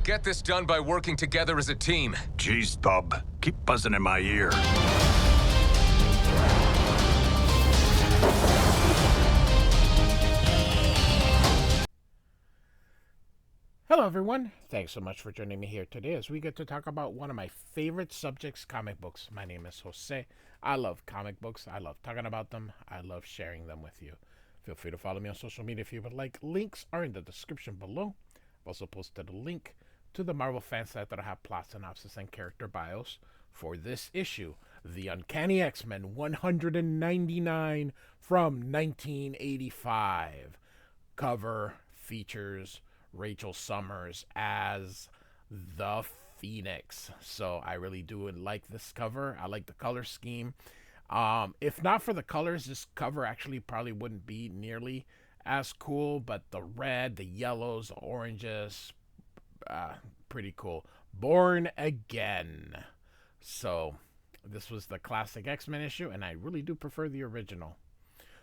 Get this done by working together as a team. Jeez, bub. Keep buzzing in my ear. Hello everyone, thanks so much for joining me here today as we get to talk about one of my favorite subjects, comic books. My name is Jose. I love comic books. I love talking about them. I love sharing them with you. Feel free to follow me on social media if you would like. Links are in the description below. I've also posted a link to the Marvel fan site that I have plot synopsis and character bios for this issue. The Uncanny X-Men 199 from 1985. Cover features Rachel Summers as the Phoenix. So I really do like this cover. I like the color scheme. If not for the colors, this cover actually probably wouldn't be nearly as cool, but the red, the yellows, the oranges, pretty cool. Born Again. So this was the classic X-Men issue, and I really do prefer the original.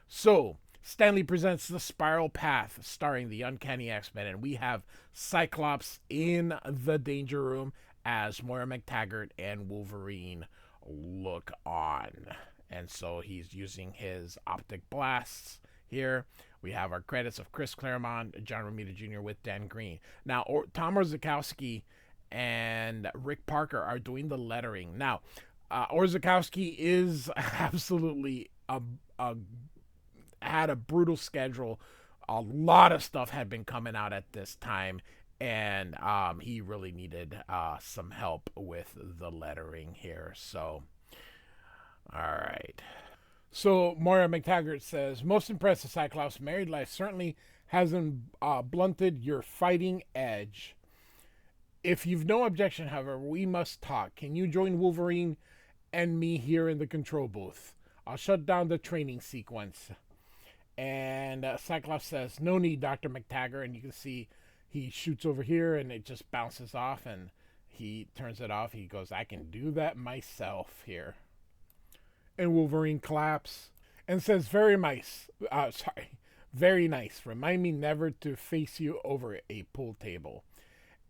So Stan Lee presents The Spiral Path, starring the Uncanny X-Men, and we have Cyclops in the Danger Room as Moira McTaggart and Wolverine look on. And so he's using his optic blasts here. We have our credits of Chris Claremont, John Romita Jr. with Dan Green. Now, Tom Orzechowski and Rick Parker are doing the lettering. Now, Orzechowski is absolutely had a brutal schedule. A lot of stuff had been coming out at this time, and he really needed some help with the lettering here. So, all right. So Moira McTaggart says, most impressive, Cyclops. Married life certainly hasn't blunted your fighting edge. If you've no objection, however, we must talk. Can you join Wolverine and me here in the control booth? I'll shut down the training sequence. And Cyclops says, no need, Dr. McTaggart. And you can see he shoots over here and it just bounces off and he turns it off. He goes, I can do that myself here. And Wolverine claps and says, very nice. Very nice. Remind me never to face you over a pool table.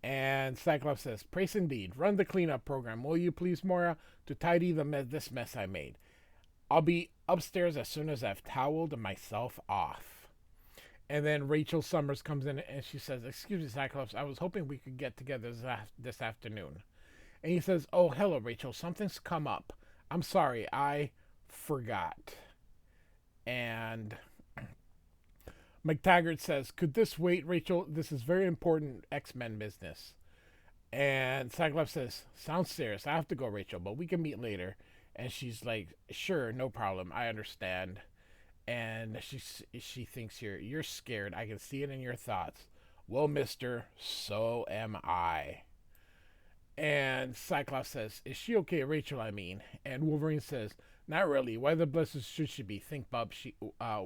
And Cyclops says, praise indeed. Run the cleanup program, will you please, Moira, to tidy this mess I made. I'll be upstairs as soon as I've toweled myself off. And then Rachel Summers comes in and she says, excuse me, Cyclops, I was hoping we could get together this afternoon. And he says, oh, hello, Rachel. Something's come up. I'm sorry, I forgot. And McTaggart says, could this wait, Rachel? This is very important X-Men business. And Cyclops says, sounds serious. I have to go, Rachel, but we can meet later. And she's like, sure, no problem. I understand. And she thinks you're scared. I can see it in your thoughts. Well, mister, so am I. And Cyclops says, is she okay, Rachel, I mean? And Wolverine says, not really. Why the blessed should she be? Think, bub,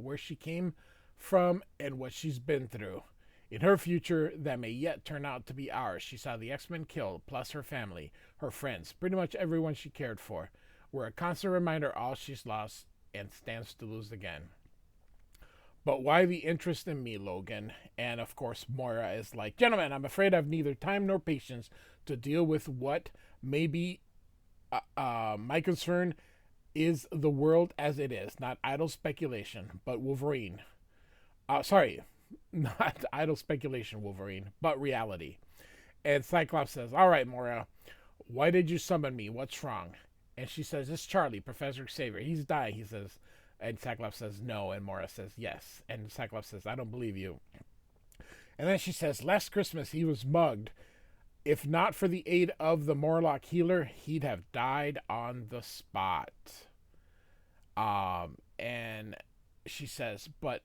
where she came from and what she's been through. In her future, that may yet turn out to be ours. She saw the X-Men killed, plus her family, her friends, pretty much everyone she cared for. We're a constant reminder all she's lost and stands to lose again. But why the interest in me, Logan? And of course, Moira is like, gentlemen, I'm afraid I've neither time nor patience to deal with what may be my concern is the world as it is, not idle speculation, but Wolverine. Not idle speculation, Wolverine, but reality. And Cyclops says, all right, Moira, why did you summon me? What's wrong? And she says, it's Charlie, Professor Xavier. He's dying, he says. And Cyclops says, no. And Moira says, yes. And Cyclops says, I don't believe you. And then she says, last Christmas he was mugged. If not for the aid of the Morlock healer, he'd have died on the spot. And she says, but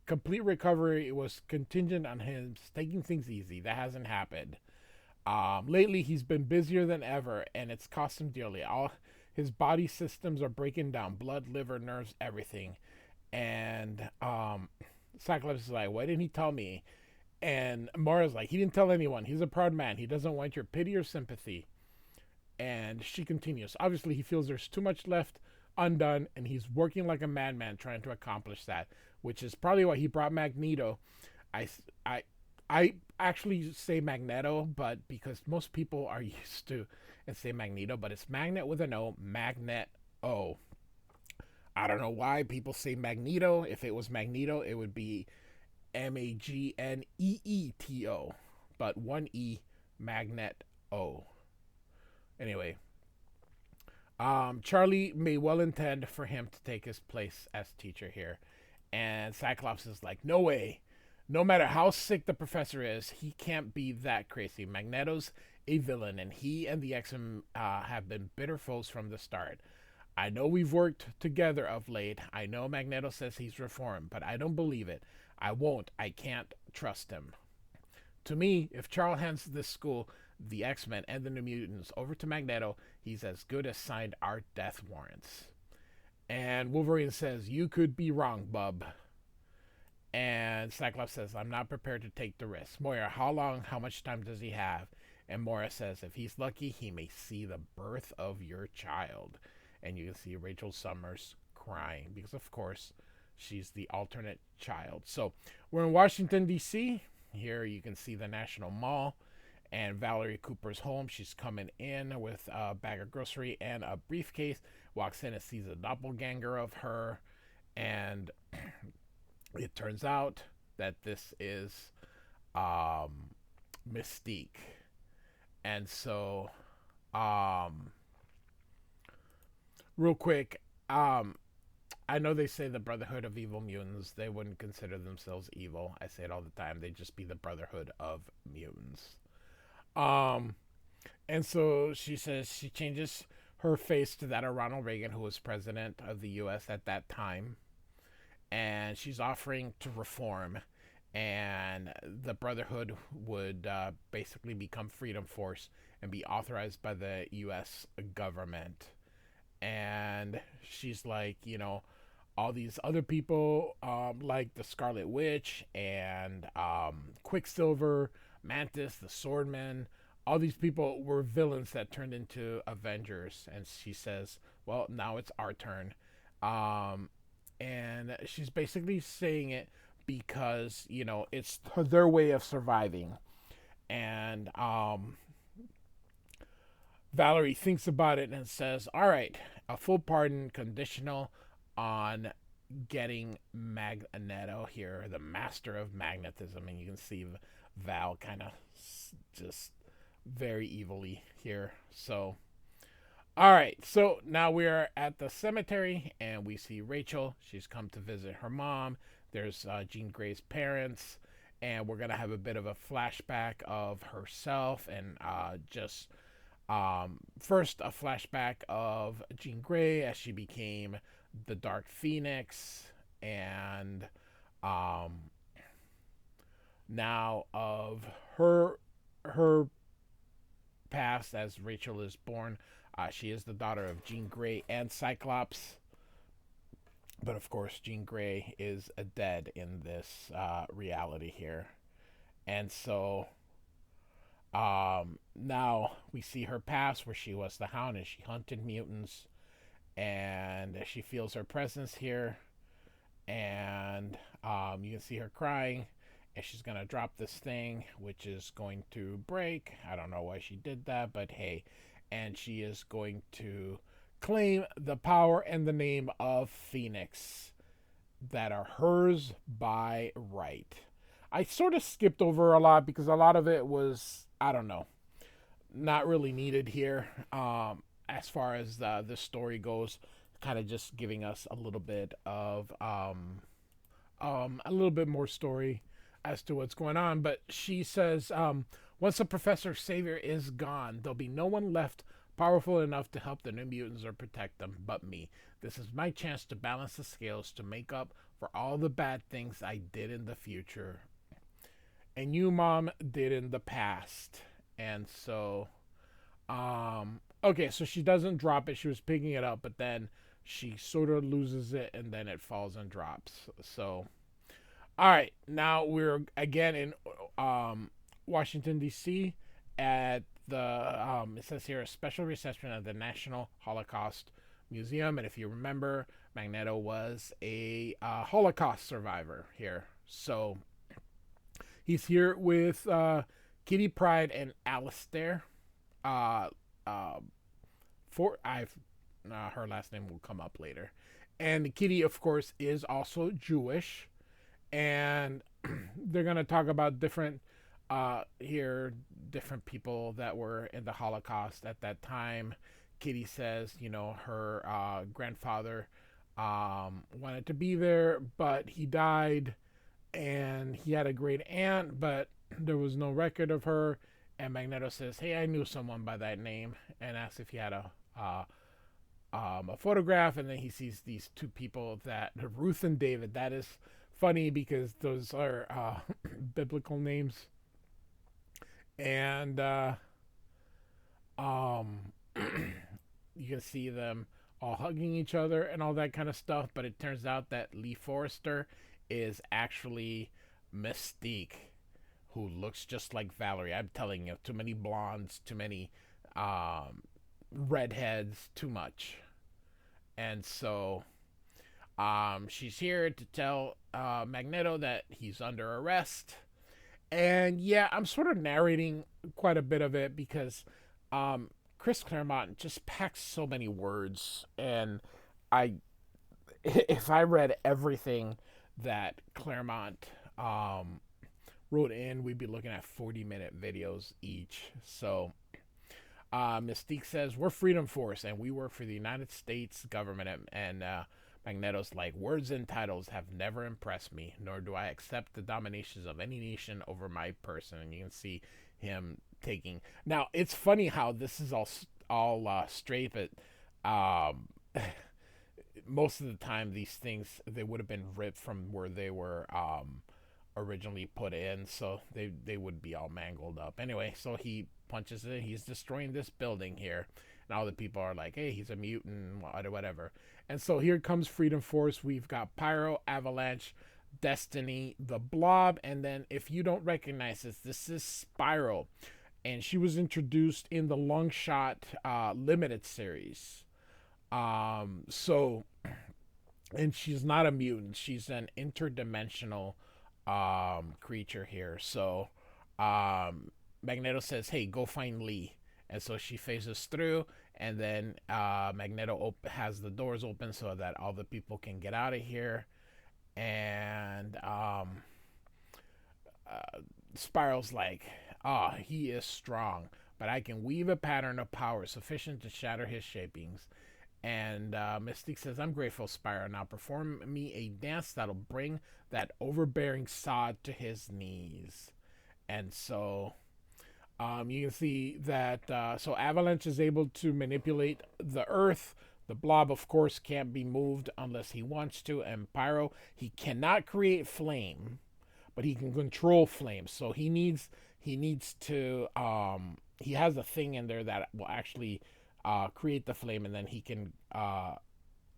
complete recovery was contingent on him taking things easy. That hasn't happened. Lately, he's been busier than ever, and it's cost him dearly. All his body systems are breaking down. Blood, liver, nerves, everything. And Cyclops is like, why didn't he tell me? And Moira's like, he didn't tell anyone. He's a proud man. He doesn't want your pity or sympathy. And she continues. Obviously, he feels there's too much left undone, and he's working like a madman trying to accomplish that, which is probably why he brought Magneto. I actually say Magneto, but because most people are used to and say Magneto, but it's Magnet with an O, Magnet O. I don't know why people say Magneto. If it was Magneto, it would be Magneeto, but one E, Magnet O. Anyway, Charlie may well intend for him to take his place as teacher here, and Cyclops is like, no way. No matter how sick the professor is, he can't be that crazy. Magneto's a villain, and he and the X-Men have been bitter foes from the start. I know we've worked together of late. I know Magneto says he's reformed, but I don't believe it. I won't. I can't trust him. To me, if Charles hands this school, the X-Men, and the New Mutants over to Magneto, he's as good as signed our death warrants. And Wolverine says, you could be wrong, bub. And Cyclops says, I'm not prepared to take the risk. Moira, how much time does he have? And Moira says, if he's lucky, he may see the birth of your child. And you can see Rachel Summers crying because, of course, she's the alternate child. So we're in Washington, D.C. Here you can see the National Mall and Valerie Cooper's home. She's coming in with a bag of grocery and a briefcase. Walks in and sees a doppelganger of her. And it turns out that this is Mystique. And so, real quick, I know they say the Brotherhood of Evil Mutants. They wouldn't consider themselves evil. I say it all the time. They'd just be the Brotherhood of Mutants. And so she says she changes her face to that of Ronald Reagan, who was president of the U.S. at that time. And she's offering to reform. And the Brotherhood would basically become Freedom Force and be authorized by the U.S. government. And she's like, all these other people, like the Scarlet Witch and Quicksilver, Mantis, the Swordman, all these people were villains that turned into Avengers. And she says, well, now it's our turn. And she's basically saying it because, it's their way of surviving. And Valerie thinks about it and says, all right, a full pardon conditional on getting Magneto here, the master of magnetism. And you can see Val kind of just very evilly here. So, all right. So now we're at the cemetery and we see Rachel. She's come to visit her mom. There's Jean Grey's parents. And we're going to have a bit of a flashback of herself and first a flashback of Jean Grey as she became the Dark Phoenix, and now of her past as Rachel is born. She is the daughter of Jean Grey and Cyclops, but of course Jean Grey is dead in this reality here, and so now we see her past where she was the Hound and she hunted mutants, and she feels her presence here, and you can see her crying, and she's gonna drop this thing which is going to break. I don't know why she did that, but hey. And she is going to claim the power and the name of Phoenix that are hers by right. I sort of skipped over a lot because a lot of it was, I don't know, not really needed here. As far as the story goes, kind of just giving us a little bit of a little bit more story as to what's going on. But she says, once the Professor Xavier is gone, there'll be no one left powerful enough to help the New Mutants or protect them but me. This is my chance to balance the scales to make up for all the bad things I did in the future and you, Mom, did in the past. And so, okay, so she doesn't drop it. She was picking it up, but then she sort of loses it, and then it falls and drops. So, all right, now we're again in Washington, D.C. at the, it says here, a special reception at the National Holocaust Museum. And if you remember, Magneto was a Holocaust survivor here. So He's here with Kitty Pryde and Alistair. Uh, uh, for I've her last name will come up later, and Kitty, of course, is also Jewish, and they're gonna talk about different people that were in the Holocaust at that time. Kitty says, her grandfather wanted to be there, but he died, and he had a great aunt, but there was no record of her. And Magneto says, "Hey, I knew someone by that name," and asks if he had a photograph. And then he sees these two people, that Ruth and David. That is funny because those are biblical names, and um, you can see them all hugging each other and all that kind of stuff. But it turns out that Lee Forrester is actually Mystique, who looks just like Valerie. I'm telling you, too many blondes, too many redheads, too much. And so she's here to tell Magneto that he's under arrest. And yeah, I'm sort of narrating quite a bit of it because Chris Claremont just packs so many words, and if I read everything that Claremont wrote in, we'd be looking at 40-minute videos each. So Mystique says, "We're Freedom Force, and we work for the United States government." And Magneto's like, "Words and titles have never impressed me, nor do I accept the dominations of any nation over my person." And you can see him taking. Now, it's funny how this is all straight, but most of the time these things, they would have been ripped from where they were originally put in, so they would be all mangled up. Anyway, so he punches it. He's destroying this building here, and all the people are like, "Hey, he's a mutant," whatever. And so here comes Freedom Force. We've got Pyro, Avalanche, Destiny, the Blob, and then if you don't recognize this is Spiral, and she was introduced in the Long Shot limited series. So, and she's not a mutant. She's an interdimensional creature here. So Magneto says, "Hey, go find Lee." And so she phases through, and then Magneto has the doors open so that all the people can get out of here. And Spiral's like, he is strong, but I can weave a pattern of power sufficient to shatter his shapings." And Mystique says, "I'm grateful, Spiral. Now perform me a dance that'll bring that overbearing sod to his knees." And so you can see that so Avalanche is able to manipulate the Earth. The Blob, of course, can't be moved unless he wants to. And Pyro, he cannot create flame, but he can control flame. So he needs to he has a thing in there that will actually create the flame, and then he can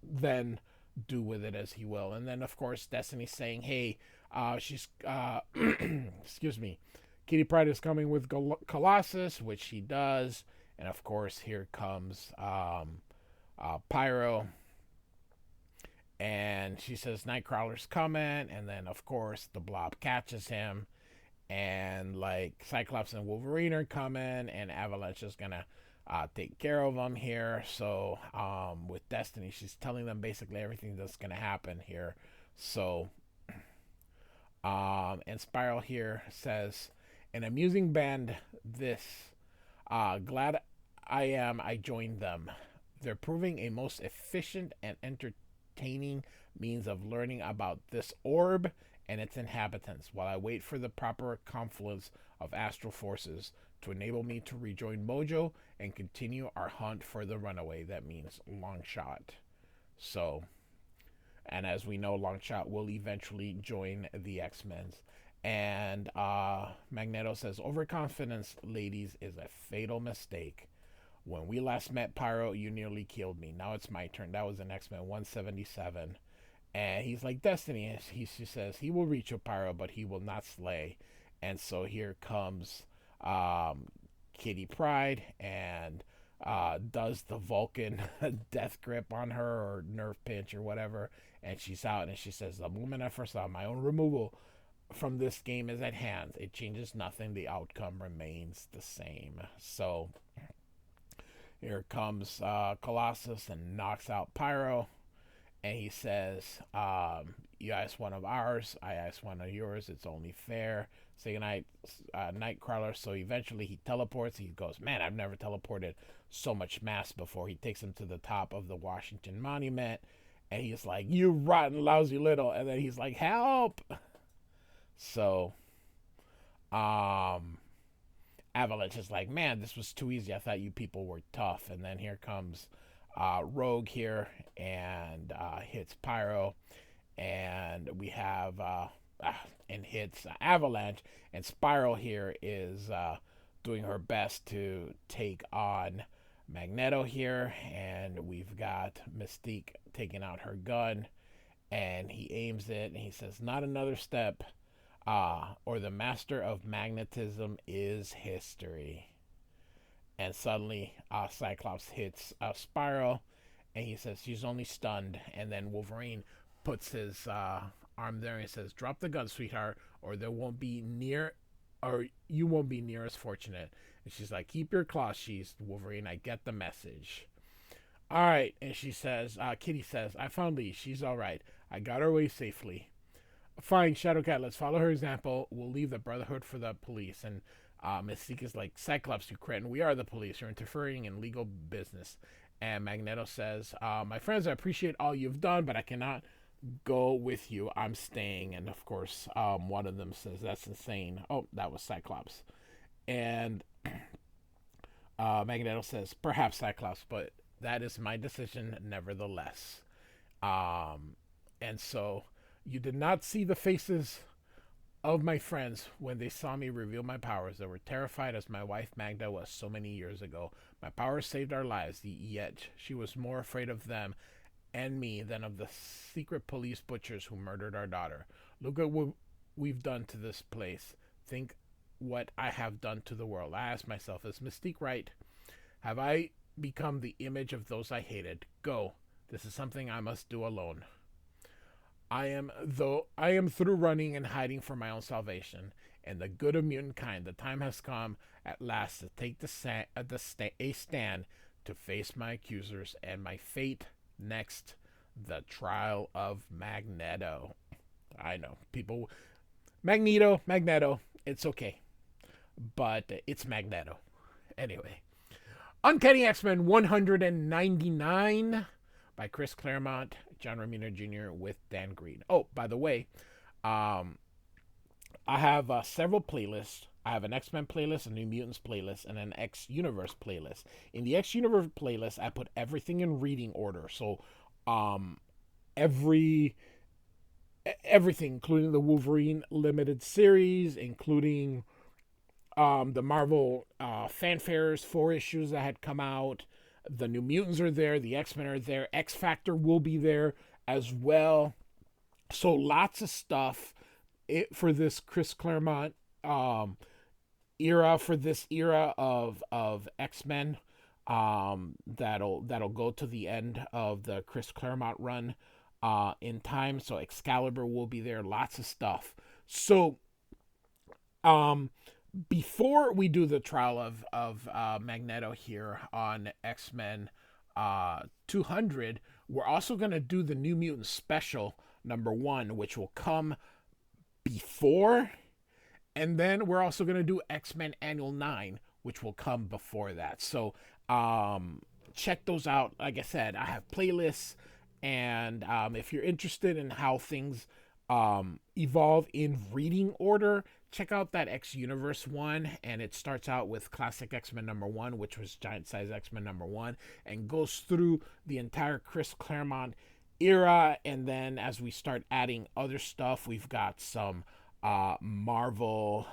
then do with it as he will. And then, of course, Destiny's saying, "Hey, she's excuse me, Kitty Pryde is coming with Colossus," which he does. And of course, here comes Pyro, and she says Nightcrawler's coming. And then, of course, the Blob catches him, and like Cyclops and Wolverine are coming, and Avalanche is gonna take care of them here. So with Destiny, she's telling them basically everything that's gonna happen here. So and Spiral here says, "An amusing band this. Glad I joined them. They're proving a most efficient and entertaining means of learning about this orb and its inhabitants, while I wait for the proper confluence of astral forces to enable me to rejoin Mojo and continue our hunt for the runaway." That means Longshot. So, and as we know, Longshot will eventually join the X-Men. And Magneto says, "Overconfidence, ladies, is a fatal mistake. When we last met, Pyro, you nearly killed me. Now it's my turn." That was in X-Men 177. And he's like, "Destiny," she says, "he will reach a Pyro, but he will not slay." And so here comes Kitty Pryde and does the Vulcan death grip on her, or nerve pinch or whatever. And she's out, and she says, "The moment I first saw my own removal from this game is at hand. It changes nothing. The outcome remains the same. So here comes Colossus and knocks out Pyro. And he says, you asked one of ours, I asked one of yours. It's only fair. Say goodnight, Nightcrawler. So eventually he teleports. He goes, man, I've never teleported so much mass before. He takes him to the top of the Washington Monument. And he's like, you rotten, lousy little. And then he's like, help. So, Avalanche is like, man, this was too easy. I thought you people were tough. And then here comes Rogue here and hits Pyro. And we have, and hits Avalanche. And Spiral here is doing her best to take on Magneto here. And we've got Mystique taking out her gun. And he aims it and he says, not another step. Or the master of magnetism is history. And suddenly, Cyclops hits Spiral, and he says she's only stunned. And then Wolverine puts his arm there and he says, "Drop the gun, sweetheart, or there won't be near, or you won't be near as fortunate." And she's like, "Keep your claws sheathed, Wolverine. I get the message." All right, and she says, Kitty says, "I found Lee. She's all right. I got her away safely." Fine, Shadowcat, let's follow her example. We'll leave the Brotherhood for the police. And Mystique is like, Cyclops, you cretin. We are the police. You're interfering in legal business. And Magneto says, my friends, I appreciate all you've done, but I cannot go with you. I'm staying. And, of course, one of them says, that's insane. Oh, that was Cyclops. And Magneto says, perhaps Cyclops, but that is my decision nevertheless. And so... you did not see the faces of my friends when they saw me reveal my powers. They were terrified as my wife Magda was so many years ago. My powers saved our lives, yet she was more afraid of them and me than of the secret police butchers who murdered our daughter. Look at what we've done to this place. Think what I have done to the world. I ask myself, is Mystique right? Have I become the image of those I hated? Go. This is something I must do alone. I am through running and hiding for my own salvation and the good of mutant kind. The time has come at last to take a stand to face my accusers and my fate next, the trial of Magneto. I know, people, Magneto, it's okay, but it's Magneto. Anyway, Uncanny X-Men 199 by Chris Claremont, John Romita Jr. with Dan Green. Oh, by the way, I have several playlists. I have an X-Men playlist, a New Mutants playlist, and an X-Universe playlist. In the X-Universe playlist, I put everything in reading order. So, everything, including the Wolverine limited series, including the Marvel fanfares, 4 issues that had come out. The New Mutants are there. The X-Men are there. X-Factor will be there as well. So lots of stuff for this Chris Claremont era, for this era of X-Men. That'll go to the end of the Chris Claremont run in time. So Excalibur will be there. Lots of stuff. So before we do the trial of Magneto here on X-Men 200, we're also going to do the New Mutants special #1, which will come before, and then we're also going to do X-Men Annual 9, which will come before that. So check those out. Like I said, I have playlists, and if you're interested in how things evolve in reading order, check out that X-Universe one, and it starts out with Classic X-Men #1, which was Giant Size X-Men #1, and goes through the entire Chris Claremont era. And then as we start adding other stuff, we've got some Marvel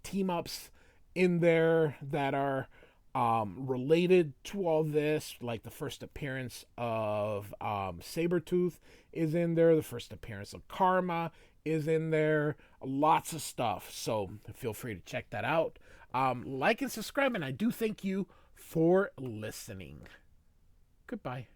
team-ups in there that are related to all this, like the first appearance of Sabretooth is in there, the first appearance of Karma is in there, lots of stuff. So feel free to check that out. Like and subscribe, and I do thank you for listening. Goodbye.